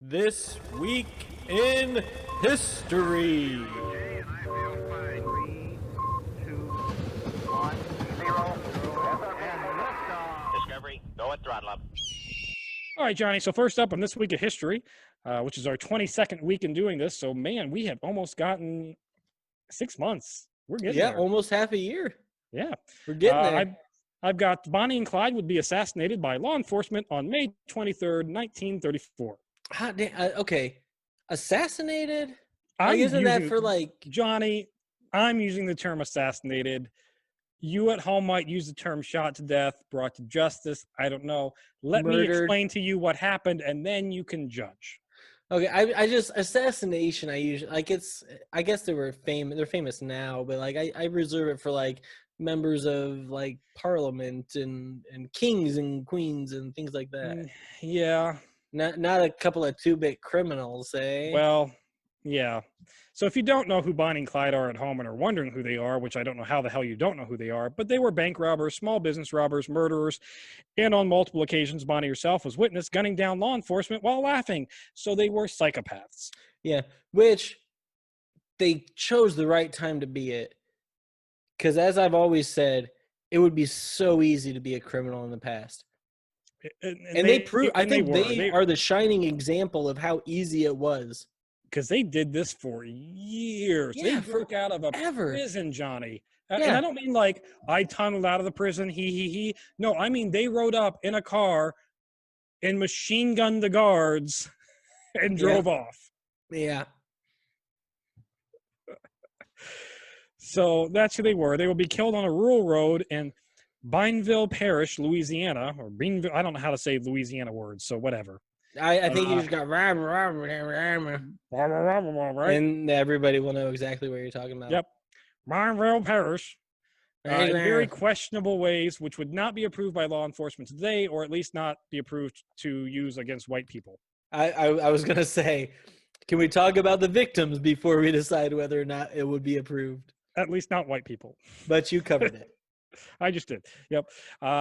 This week in history. Discovery, go at throttle up. All right, Johnny. So first up on this week of history, which is our 22nd week in doing this. So man, we have almost gotten 6 months. We're getting there. Almost half a year. Yeah, We're getting there. I've got Bonnie and Clyde would be assassinated by law enforcement on May 23rd, 1934. Okay, assassinated. I'm Isn't that using- for like? Johnny? I'm using the term assassinated. You at home might use the term shot to death, brought to justice. I don't know. Let me Murdered. explain to you what happened, and then you can judge. Okay, I just assassination. I usually like it's. I guess they were famous. They're famous now, but like I reserve it for like members of like parliament and kings and queens and things like that. Yeah. Not a couple of two-bit criminals, eh? Well, yeah. So if you don't know who Bonnie and Clyde are at home and are wondering who they are, which I don't know how the hell you don't know who they are, but they were bank robbers, small business robbers, murderers, and on multiple occasions, Bonnie herself was witness gunning down law enforcement while laughing. So they were psychopaths. Yeah, which they chose the right time to be it. Because as I've always said, it would be so easy to be a criminal in the past. And they prove. I think they are the shining example of how easy it was. Because they did this for years. Yeah, they broke out of a forever. prison, Johnny. Yeah. And I don't mean like I tunneled out of the prison, he. No, I mean they rode up in a car and machine gunned the guards and drove off. Yeah. So that's who they were. They will be killed on a rural road in Bineville Parish, Louisiana, or Beanville. I don't know how to say Louisiana words, so whatever. I think you just got right, and everybody will know exactly what you're talking about. Yep. Bineville Parish. In very questionable ways, which would not be approved by law enforcement today, or at least not be approved to use against white people. I was going to say, can we talk about the victims before we decide whether or not it would be approved? At least not white people. But you covered it. I just did. Yep.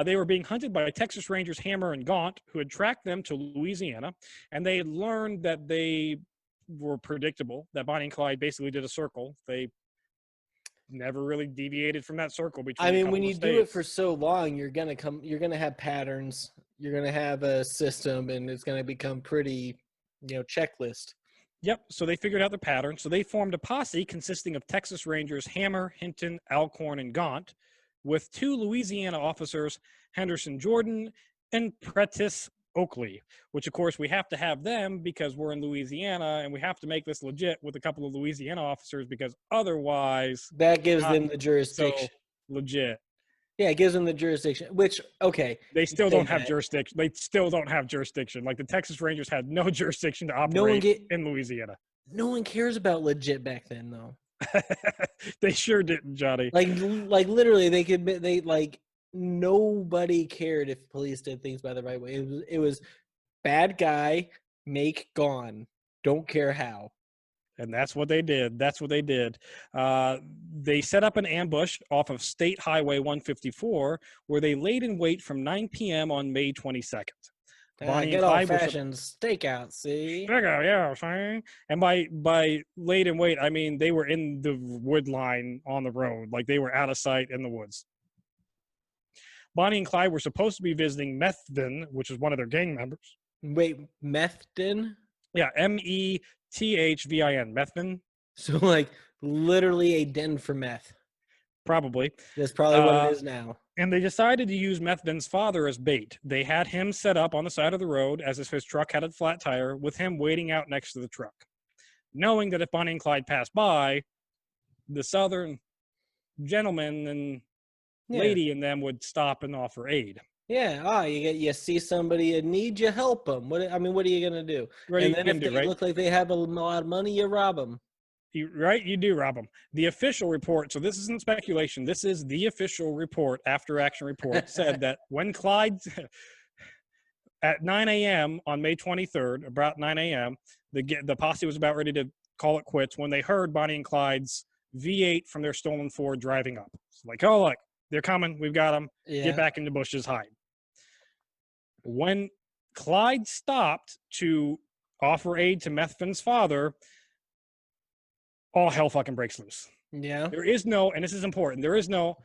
They were being hunted by Texas Rangers Hammer and Gaunt, who had tracked them to Louisiana, and they had learned that they were predictable, that Bonnie and Clyde basically did a circle. They never really deviated from that circle between. I mean, when you do it for so long, you're gonna have patterns, you're gonna have a system, and it's gonna become pretty, checklist. Yep. So they figured out the pattern. So they formed a posse consisting of Texas Rangers Hammer, Hinton, Alcorn, and Gaunt, with 2 Louisiana officers, Henderson Jordan and Prentice Oakley, which of course we have to have them because we're in Louisiana and we have to make this legit with a couple of Louisiana officers because otherwise that gives them the jurisdiction. So legit. Yeah, it gives them the jurisdiction, which, okay. They still don't have jurisdiction. They still don't have jurisdiction. Like the Texas Rangers had no jurisdiction to operate in Louisiana. No one cares about legit back then, though. They sure didn't, Johnny. Like literally, nobody cared if police did things by the right way. It was bad guy, make gone. Don't care how. And that's what they did. They set up an ambush off of State Highway 154 where they laid in wait from 9 p.m. on May 22nd. Get old-fashioned stakeout, see? Stakeout, yeah, saying. And by laid in wait, I mean they were in the wood line on the road. Like they were out of sight in the woods. Bonnie and Clyde were supposed to be visiting Methvin, which is one of their gang members. Wait, Methvin? Yeah, Methvin, Methvin. So like literally a den for meth. Probably. That's probably what it is now. And they decided to use Methvin's father as bait. They had him set up on the side of the road as if his truck had a flat tire, with him waiting out next to the truck, knowing that if Bonnie and Clyde passed by, the southern gentleman and lady in them would stop and offer aid. Yeah, you see somebody in need, you help them. What are you gonna do? And then if they look like they have a lot of money, you rob them. You do rob them. The official report, so this isn't speculation, this is the official report, after action report, said that when Clyde, at 9 a.m. on May 23rd, about 9 a.m., the posse was about ready to call it quits when they heard Bonnie and Clyde's V8 from their stolen Ford driving up. It's like, oh, look, they're coming. We've got them. Yeah. Get back in the bushes, hide. When Clyde stopped to offer aid to Methvin's father, all hell fucking breaks loose. Yeah. There is no, and this is important, there is no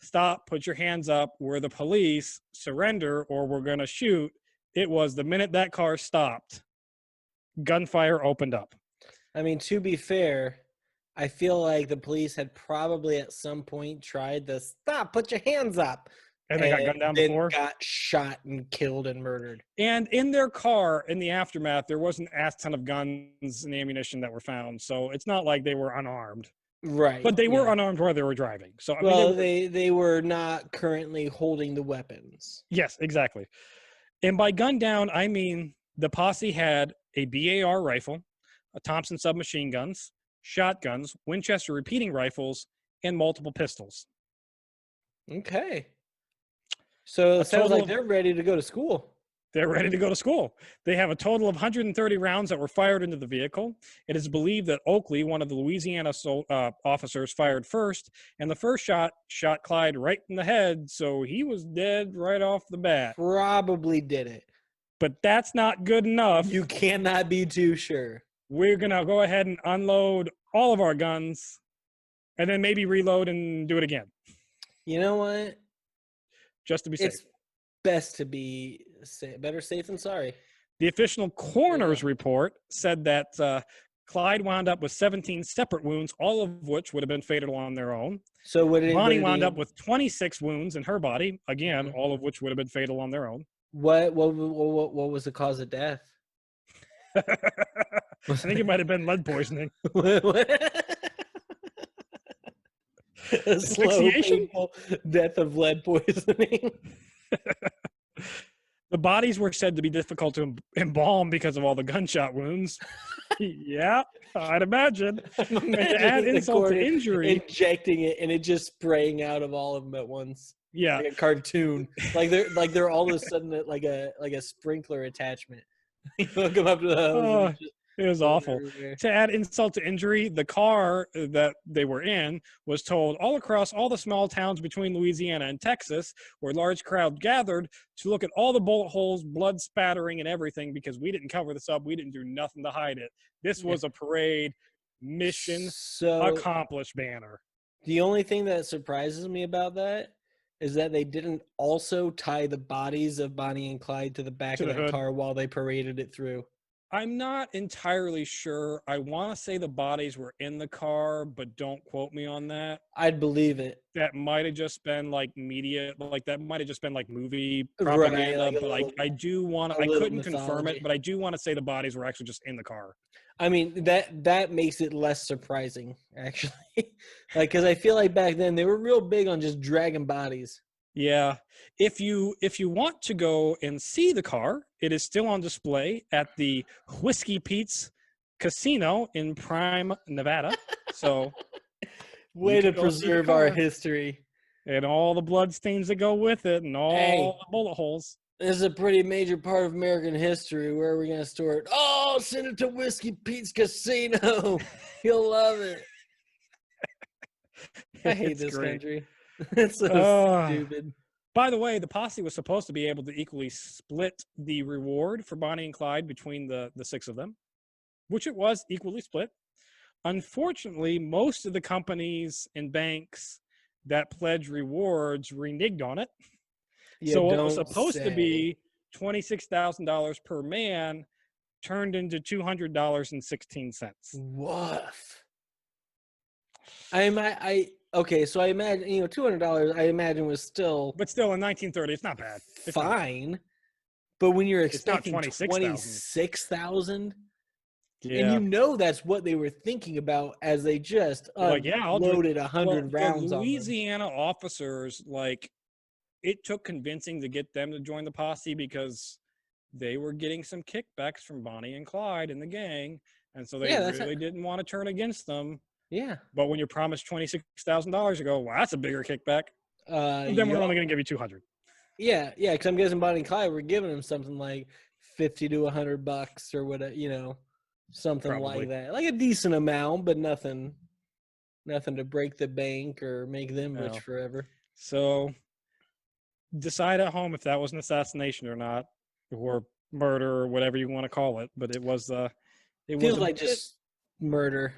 stop, put your hands up, we're the police, surrender, or we're going to shoot. It was the minute that car stopped, gunfire opened up. I mean, to be fair, I feel like the police had probably at some point tried to stop, put your hands up. And they got gunned down then before? Got shot and killed and murdered. And in their car, in the aftermath, there was an ass ton of guns and ammunition that were found. So it's not like they were unarmed. Right. But they were unarmed while they were driving. So I mean, they were not currently holding the weapons. Yes, exactly. And by gun down, I mean the posse had a BAR rifle, a Thompson submachine guns, shotguns, Winchester repeating rifles, and multiple pistols. Okay. So it sounds like they're ready to go to school. They're ready to go to school. They have a total of 130 rounds that were fired into the vehicle. It is believed that Oakley, one of the Louisiana officers, fired first, and the first shot Clyde right in the head, so he was dead right off the bat. Probably did it. But that's not good enough. You cannot be too sure. We're going to go ahead and unload all of our guns and then maybe reload and do it again. You know what? Just to be safe. It's best to be better safe than sorry. The official coroner's report said that Clyde wound up with 17 separate wounds, all of which would have been fatal on their own. So Bonnie wound up with 26 wounds in her body, again, all of which would have been fatal on their own. What was the cause of death? I think it might have been lead poisoning. Asphyxiation? Death of lead poisoning. The bodies were said to be difficult to embalm because of all the gunshot wounds. Yeah, I'd imagine. And to add insult to injury, injecting it and it just spraying out of all of them at once. Yeah, like a cartoon. They're all of a sudden like a sprinkler attachment. You hook them up to the hose. It was awful. To add insult to injury, the car that they were in was told all across all the small towns between Louisiana and Texas, where large crowds gathered to look at all the bullet holes, blood spattering, and everything, because we didn't cover this up. We didn't do nothing to hide it. This was a parade, mission accomplished banner. The only thing that surprises me about that is that they didn't also tie the bodies of Bonnie and Clyde to the back of the car while they paraded it through. I'm not entirely sure. I want to say the bodies were in the car, but don't quote me on that. I'd believe it. That might have just been like media, like that might have just been like movie propaganda. Right, but I do want to, I couldn't confirm it, but I do want to say the bodies were actually just in the car. I mean, that makes it less surprising, actually. Because I feel like back then they were real big on just dragging bodies. Yeah. If you want to go and see the car, it is still on display at the Whiskey Pete's Casino in Prime, Nevada. So way to preserve our history. And all the blood stains that go with it and all the bullet holes. This is a pretty major part of American history. Where are we going to store it? Oh, send it to Whiskey Pete's Casino. You'll love it. I hate this country. It's so stupid. By the way, the posse was supposed to be able to equally split the reward for Bonnie and Clyde between the six of them, which it was equally split. Unfortunately, most of the companies and banks that pledge rewards reneged on it. So what was supposed to be $26,000 per man turned into $200.16. Woof. Okay, so I imagine, $200, I imagine was still... But still, in 1930, it's not bad. It's fine. But when you're expecting 26,000. 26,000, and that's what they were thinking about as they just loaded 100 rounds on them. Louisiana officers, it took convincing to get them to join the posse because they were getting some kickbacks from Bonnie and Clyde and the gang, and so they really didn't want to turn against them. Yeah. But when you're promised $26,000, you go, well, that's a bigger kickback. Then we're only going to give you $200. Yeah, because I'm guessing Bonnie and Clyde were giving them something like $50 to $100 or whatever, something like that. Like a decent amount, but nothing to break the bank or make them rich forever. So decide at home if that was an assassination or not, or murder or whatever you want to call it, but it was Feels like just murder.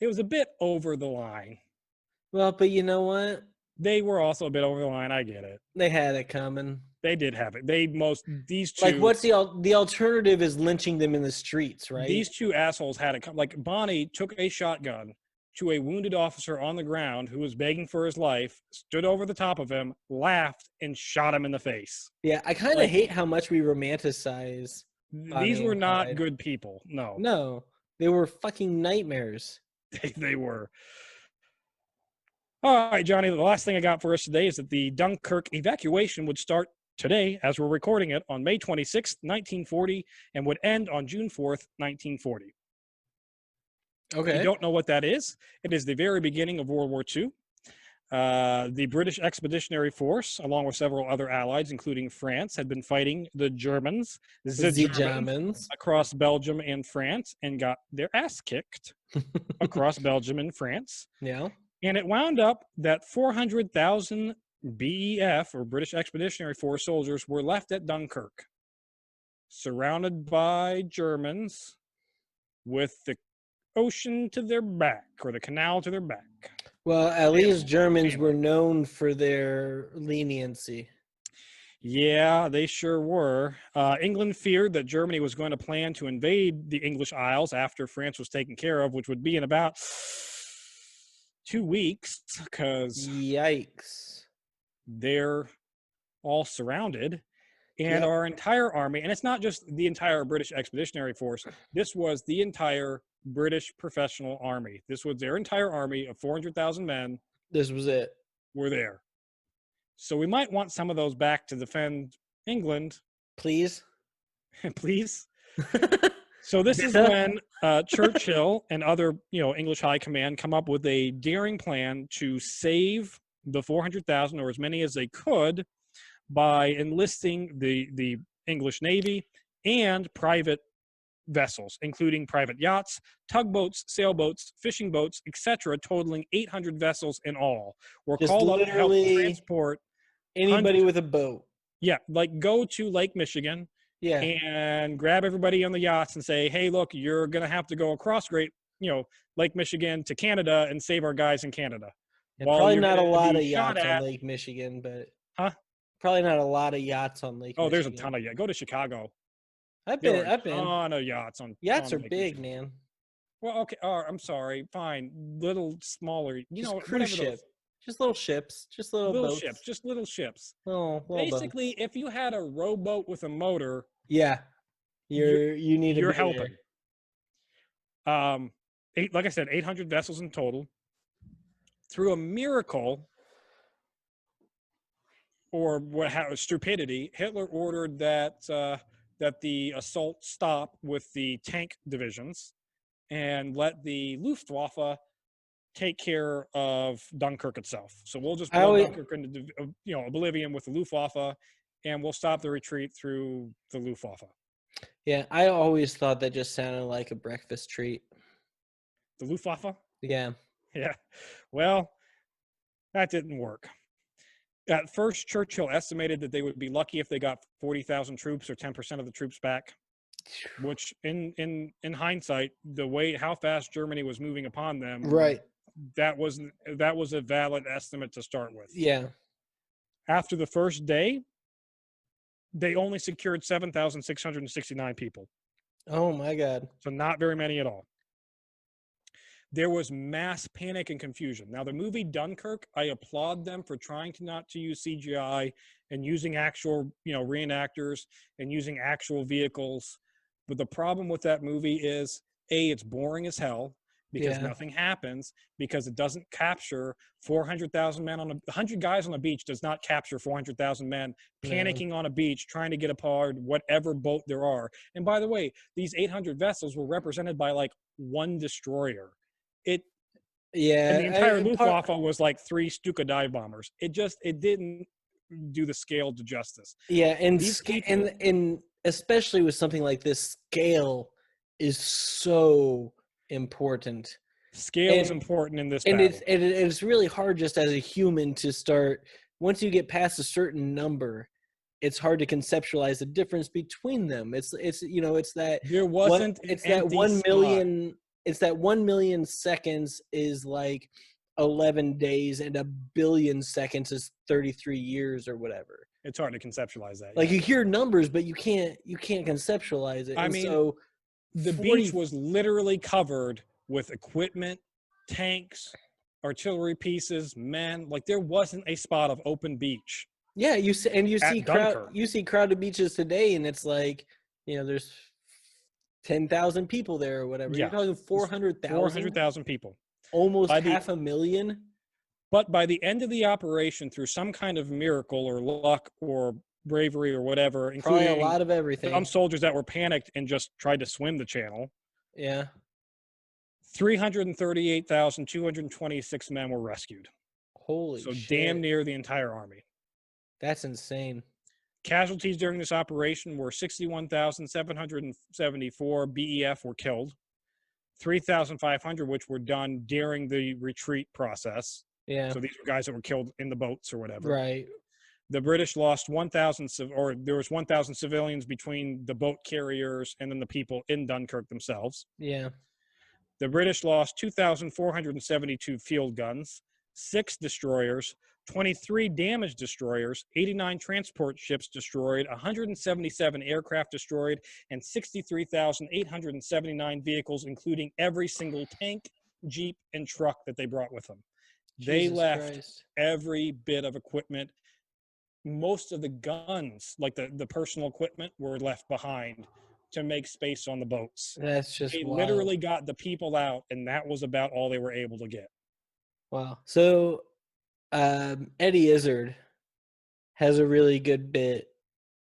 It was a bit over the line. Well, but you know what? They were also a bit over the line. I get it. They had it coming. They did have it. These two. Like, what's the alternative is lynching them in the streets, right? These two assholes had it come. Like, Bonnie took a shotgun to a wounded officer on the ground who was begging for his life, stood over the top of him, laughed, and shot him in the face. Yeah, I kind of hate how much we romanticize Bonnie these were and not Clyde. good people. No. No, they were fucking nightmares. They were. All right, Johnny, the last thing I got for us today is that the Dunkirk evacuation would start today, as we're recording it, on May 26th, 1940, and would end on June 4th, 1940. Okay. If you don't know what that is, it is the very beginning of World War II. The British Expeditionary Force, along with several other allies, including France, had been fighting the Germans, Germans, across Belgium and France, and got their ass kicked across Belgium and France. Yeah. And it wound up that 400,000 BEF, or British Expeditionary Force soldiers, were left at Dunkirk, surrounded by Germans with the ocean to their back, or the canal to their back. Well, at least Germans were known for their leniency. Yeah, they sure were. England feared that Germany was going to plan to invade the English Isles after France was taken care of, which would be in about 2 weeks, because yikes, they're all surrounded. And our entire army, and it's not just the entire British Expeditionary Force, this was the entire British professional army. This was their entire army of 400,000 men. This was it. Were there. So we might want some of those back to defend England. Please. Please. So this is when Churchill and other, English high command come up with a daring plan to save the 400,000, or as many as they could, by enlisting the English Navy and private vessels, including private yachts, tugboats, sailboats, fishing boats, etc., totaling 800 vessels in all. Were just called up to help transport anybody with a boat. Yeah, like go to Lake Michigan. Yeah. And grab everybody on the yachts and say, hey, look, you're going to have to go across Lake Michigan to Canada and save our guys in Canada. And probably not a lot of yachts on Lake Michigan, but probably not a lot of yachts on Lake Michigan. There's a ton of yachts. Go to Chicago. I've been. A ton of yachts on. Yachts on are Lake big, Michigan. man. Well, okay. I'm sorry. Fine. Little, smaller. Cruise ship. Just little ships. Just little boats. Ships. Just little ships. Little Basically, boats. if you had a rowboat with a motor. Yeah. You're helping. Like I said, 800 vessels in total. Through a miracle, or stupidity, Hitler ordered that the assault stop with the tank divisions, and let the Luftwaffe take care of Dunkirk itself. So we'll just blow Dunkirk into oblivion with the Luftwaffe, and we'll stop the retreat through the Luftwaffe. Yeah, I always thought that just sounded like a breakfast treat. The Luftwaffe? Yeah. Yeah. Well, that didn't work. At first, Churchill estimated that they would be lucky if they got 40,000 troops, or 10% of the troops back, which in hindsight, how fast Germany was moving upon them, right, that was a valid estimate to start with. Yeah. After the first day, they only secured 7,669 people. Oh my God. So not very many at all. There was mass panic and confusion. Now, the movie Dunkirk, I applaud them for trying not to use CGI and using actual, reenactors and using actual vehicles. But the problem with that movie is, A, it's boring as hell because nothing happens, because it doesn't capture 400,000 men 100 guys on a beach does not capture 400,000 men panicking on a beach trying to get aboard whatever boat there are. And by the way, these 800 vessels were represented by like one destroyer. And the entire Luftwaffe was like 3 Stuka dive bombers. It didn't do the scale to justice. Yeah, and especially with something like this, scale is so important. Scale is important in this and battle. It's really hard just as a human to start, once you get past a certain number, it's hard to conceptualize the difference between them. It's that There wasn't an it's that empty 1 spot. million. It's that 1 million seconds is like 11 days, and a billion seconds is 33 years or whatever. It's hard to conceptualize that. Like yeah. you hear numbers, but you can't conceptualize it. I And mean, so The 40 beach was literally covered with equipment, tanks, artillery pieces, men. Like there wasn't a spot of open beach. Yeah, you see Dunkirk. crowded beaches today, and it's like, there's 10,000 people there or whatever. Yeah. You're talking 400,000, 400,000 people. almost By the- half a million. But by the end of the operation, through some kind of miracle or luck or bravery or whatever, Probably a including lot of everything. some soldiers that were panicked and just tried to swim the channel, Yeah. 338,226 men were rescued. Holy So shit. damn near the entire army. That's insane. Casualties during this operation were 61,774 BEF were killed, 3,500 which were done during the retreat process. Yeah. So these were guys that were killed in the boats or whatever. Right. The British lost 1,000, or there was 1,000 civilians between the boat carriers and then the people in Dunkirk themselves. Yeah. The British lost 2,472 field guns, 6 destroyers, 23 damaged destroyers, 89 transport ships destroyed, 177 aircraft destroyed, and 63,879 vehicles, including every single tank, jeep, and truck that they brought with them. They Jesus left Christ. every bit of equipment. Most of the guns, like the personal equipment, were left behind to make space on the boats. That's just They wild. literally got the people out, and that was about all they were able to get. Wow. So Eddie Izzard has a really good bit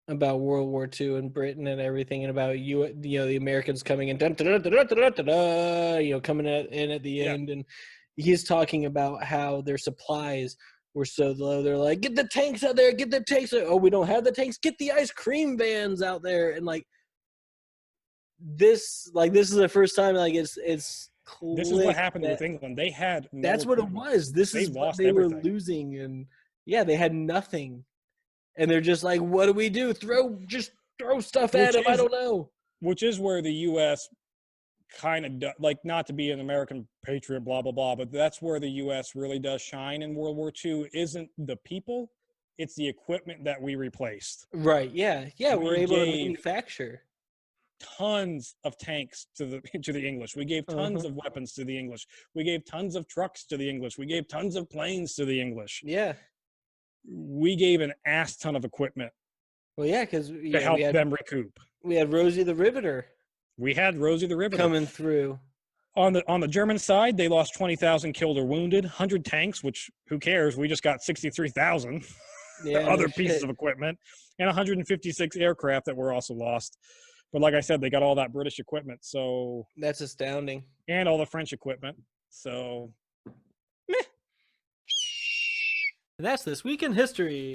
about World War II and Britain and everything, and about the Americans coming in, coming in at the Yeah. end, and he's talking about how their supplies were so low. They're like, get the tanks out there, get the tanks. Oh, we don't have the tanks. Get the ice cream vans out there, and this is the first time it's. This is what happened with England. They had no That's what it equipment. was. This They is what lost they were everything. losing, and yeah, they had nothing, and they're just like, "What do we do? Throw stuff at them." I don't know. Which is where the U.S. kind of not to be an American patriot, blah blah blah, but that's where the U.S. really does shine in World War II. Isn't the people? It's the equipment that we replaced. Right? Yeah. We're able to manufacture tons of tanks to the English. We gave tons of weapons to the English. We gave tons of trucks to the English. We gave tons of planes to the English. Yeah. We gave an ass ton of equipment. Well, yeah, because to help them recoup. We had Rosie the Riveter. We had Rosie the Riveter coming through. On the German side, they lost 20,000 killed or wounded, 100 tanks, which who cares? We just got 63,000 other pieces of equipment, and 156 aircraft that were also lost. But like I said, they got all that British equipment, so that's astounding. And all the French equipment, so meh. And that's This Week in History.